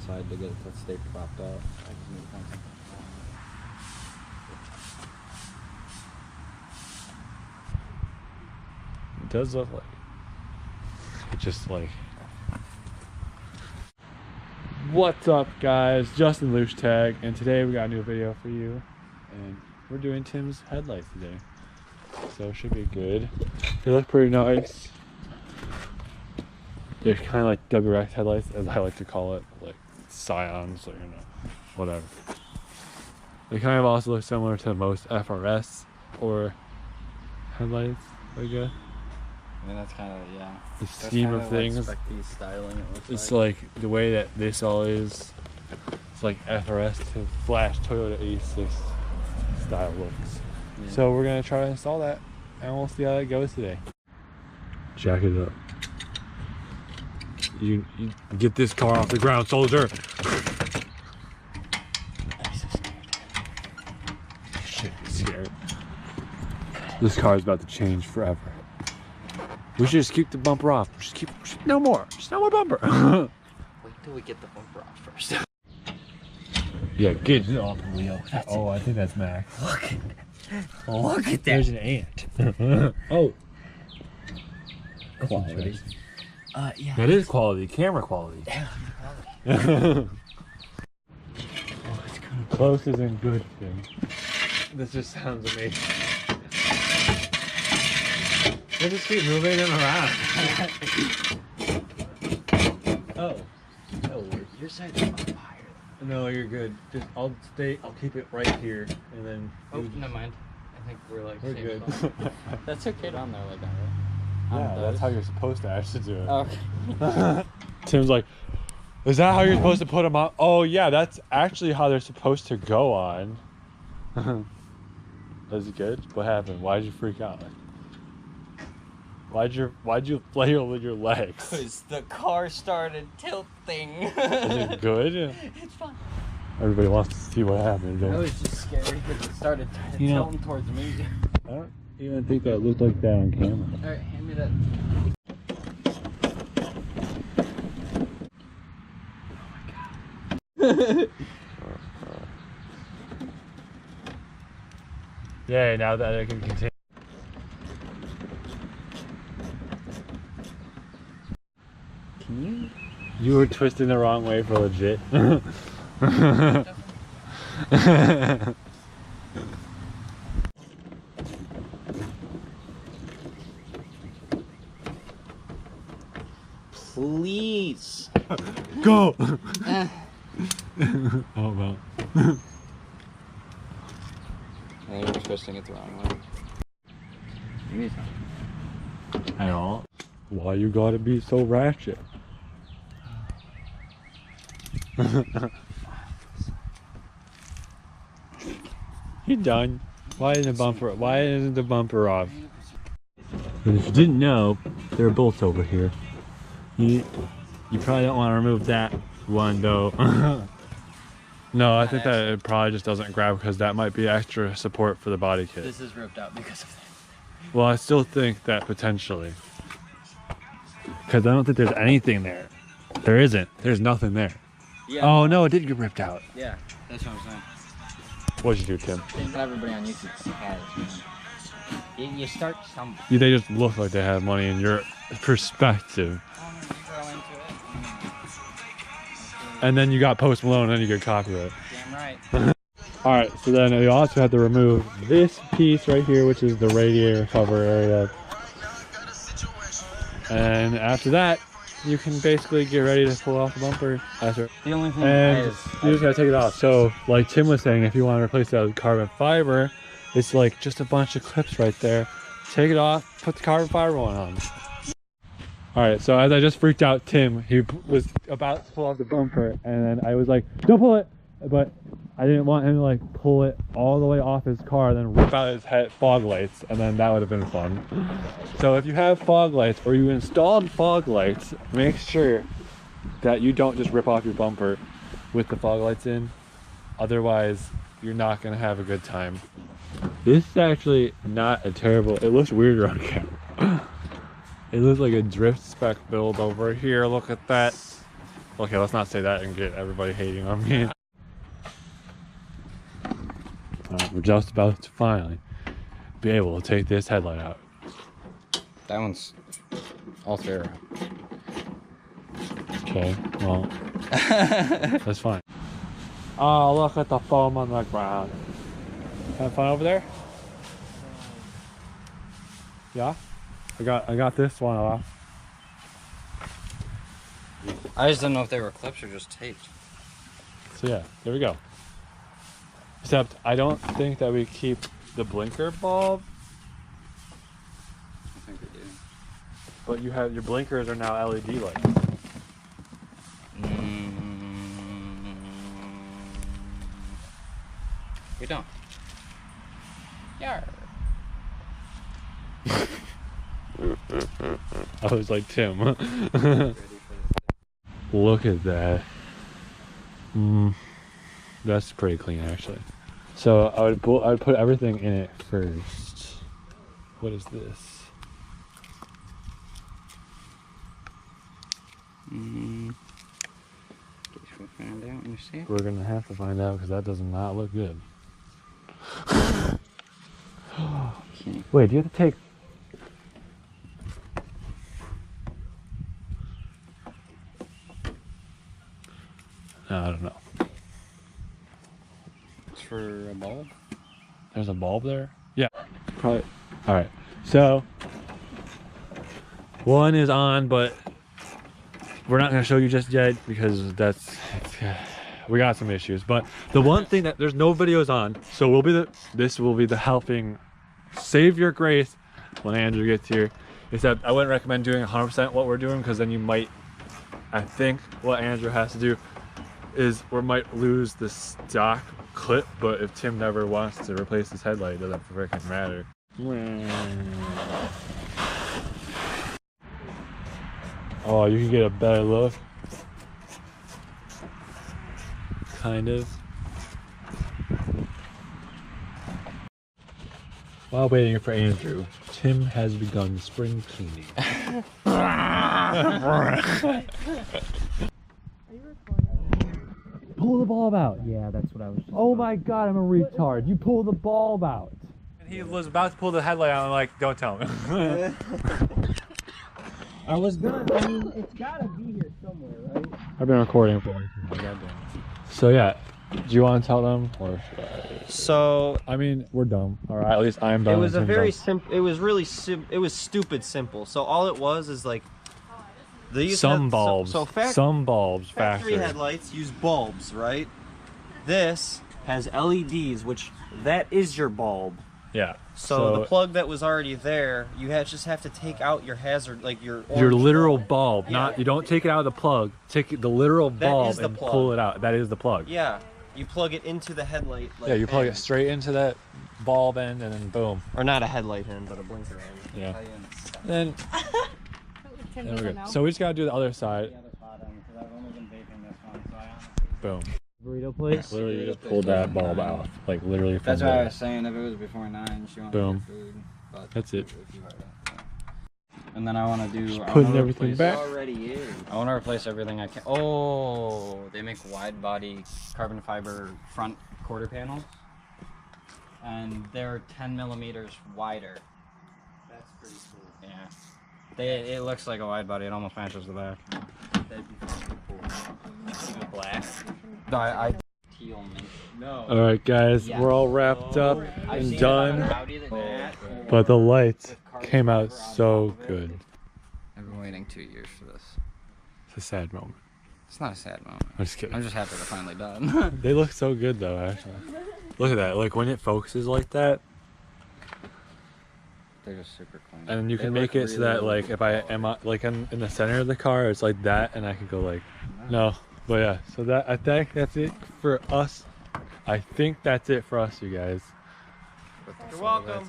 side to get it to stay propped up. I just need to find something. It does look like it's just like. What's up, guys? Justin Loose Tag, and today we got a new video for you, and we're doing Tim's headlights today, so it should be good. They look pretty nice. They're kind of like WRX headlights, as I like to call it, like Scions, or you know, whatever. They kind of also look similar to most FRS or headlights, I guess. I mean, that's kind of, yeah. The scheme of things. Like Spec styling, it looks It's like the way that this all is. It's like FRS to Flash Toyota A6 style looks. Yeah. So we're gonna try to install that, and we'll see how that goes today. Jack it up. You get this car off the ground, soldier. I'm so scared. Shit, I'm scared. This car is about to change forever. We should just keep the bumper off. No more bumper. Wait till we get the bumper off first. Yeah, get it off the wheel. Oh, I think that's Max. Look at that. There's an ant. Oh. Quality. Yeah. That is quality. Camera quality. Yeah, Oh, it's kind of close isn't good thing. This just sounds amazing. We'll just keep moving them around. Oh. No, your side's on fire. No, you're good. Just I'll keep it right here, and then. Oh, never mind. I think we're like. We're good. That's okay on there like that, right? Yeah, that's how you're supposed to actually do it. Okay. Tim's like, is that how you're supposed to put them on? Oh yeah, that's actually how they're supposed to go on. Was it good? What happened? Why'd you freak out? Why'd you flail with your legs? Because the car started tilting. Is it good? It's fine. Everybody wants to see what happened. I was just scared because it started tilting towards me. I don't even think that looked like that on camera. Alright, hand me that. Oh my god. Yeah, now that I can continue. Can you? You were twisting the wrong way for legit. Please. Go! Oh well. I think we're twisting it the wrong way. Maybe it's not. At all? Why you gotta be so ratchet? You done? Why isn't the bumper off? And if you didn't know, there are bolts over here. You probably don't want to remove that one though. No, I think that it probably just doesn't grab because that might be extra support for the body kit. This is ripped out because of that. Well, I still think that potentially. Because I don't think there's anything there. There isn't. There's nothing there. Yeah. Oh no, it did get ripped out. Yeah, that's what I'm saying. What'd you do, Tim? Not everybody on YouTube has, man. You start somewhere. They just look like they have money in your perspective. And then you got Post Malone and then you get copyright. Damn right. Alright, so then you also have to remove this piece right here, which is the radiator cover area. And after that, you can basically get ready to pull off the bumper. The only thing and you just gotta take it off. So, like Tim was saying, if you want to replace that with carbon fiber, it's like just a bunch of clips right there. Take it off, put the carbon fiber one on. Alright, so as I just freaked out Tim, he was about to pull off the bumper, and then I was like, don't pull it! But I didn't want him to like pull it all the way off his car, then rip out his head fog lights, and then that would have been fun. So if you have fog lights, or you installed fog lights, make sure that you don't just rip off your bumper with the fog lights in. Otherwise, you're not gonna have a good time. This is actually not a terrible, it looks weirder on camera. It looks like a drift spec build over here, look at that. Okay, let's not say that and get everybody hating on me. Alright, we're just about to finally be able to take this headlight out. That one's all three are out. Okay, well, that's fine. Oh, look at the foam on the ground. Have fun over there? Yeah? I got this one off. I just didn't know if they were clips or just taped. So yeah, there we go. Except I don't think that we keep the blinker bulb. I think we do. But you have your blinkers are now LED lights. We don't. Yarr. I was like, Tim. Look at that. That's pretty clean, actually. So I would put everything in it first. What is this? Guess we'll find out when you see it. We're gonna have to find out because that does not look good. Wait, do you have to take? No, I don't know. It's for a bulb? There's a bulb there? Yeah. Probably. Alright. So one is on, but we're not gonna show you just yet because we got some issues. But the one thing that there's no videos on, so this will be the helping save your grace when Andrew gets here. Except I wouldn't recommend doing 100% what we're doing because then you might, I think what Andrew has to do is we might lose the stock clip, but if Tim never wants to replace his headlight, it doesn't freaking matter. Oh, you can get a better look. Kind of. While waiting for Andrew, Tim has begun spring cleaning. Pull the bulb out. Yeah, that's what I was just Oh my god, I'm a retard. You pull the bulb out. And he was about to pull the headlight out and I'm like, don't tell me. I was gonna, I mean, it's gotta be here somewhere, right? I've been recording for like, so yeah, do you want to tell them or should I? So, I mean, we're dumb. All right, at least I'm dumb. it was a very simple, it was really it was stupid simple. So all it was is like, these some bulbs, some bulbs factory headlights use bulbs, right? This has LEDs, which that is your bulb. Yeah. So the plug that was already there, you just have to take out your hazard, like your literal bulb. Yeah. Not, you don't take it out of the plug. Take the literal bulb and pull it out. That is the plug. Yeah. You plug it into the headlight. Like, yeah, you plug it straight into that bulb end and then boom. Or not a headlight end, but a blinker end. Yeah. Then we're good. So we just gotta do the other side. Boom. Burrito place. Literally, you just pulled that bulb out. Like literally. That's what I was saying. If it was before 9, she wanted Boom. food. But That's it. And then I want to do. Just putting everything back. Already is. I want to replace everything I can. Oh, they make wide body carbon fiber front quarter panels, and they're 10 millimeters wider. That's pretty cool. Yeah. It looks like a wide body. It almost matches the back. That'd be fucking cool. Even black. No, I teal mint. No. All right, guys, Yeah. we're all wrapped up I've and seen done. it on Audi that did. But the lights came out so good. I've been waiting 2 years for this. It's a sad moment. It's not a sad moment. I'm just kidding. I'm just happy they're finally done. They look so good though, actually. Look at that. Like when it focuses like that, They're just super clean. and you can make it so that like if I am like in the center of the car, it's like that, and I can go like, no. But yeah, so that I think that's it for us. I think that's it for us, you guys. You're welcome.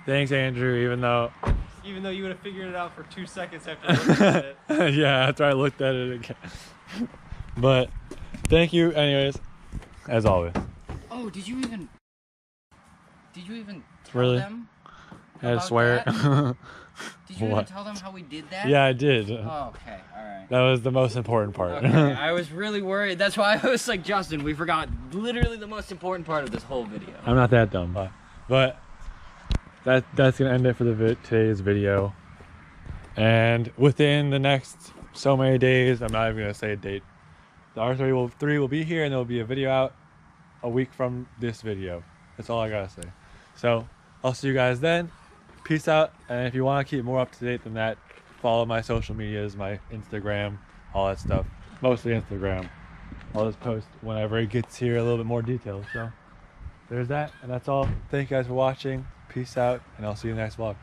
Thanks, Andrew. Even though you would have figured it out for 2 seconds after looking at it. yeah, after I looked at it again. But thank you, anyways, as always. Oh, did you even tell Really? them? I about swear. that? Did you What? even tell them how we did that? Yeah, I did. Oh, okay. All right. That was the most important part. Okay. I was really worried. That's why I was like, Justin, we forgot literally the most important part of this whole video. I'm not that dumb, but that's gonna end it for today's video. And within the next so many days, I'm not even gonna say a date. The R3 will be here, and there will be a video out a week from this video. That's all I gotta say. So I'll see you guys then. Peace out. And if you want to keep more up to date than that, follow my social medias, my Instagram, all that stuff. Mostly Instagram. I'll just post whenever it gets here a little bit more details. So there's that, and that's all. Thank you guys for watching. Peace out, and I'll see you in the next vlog.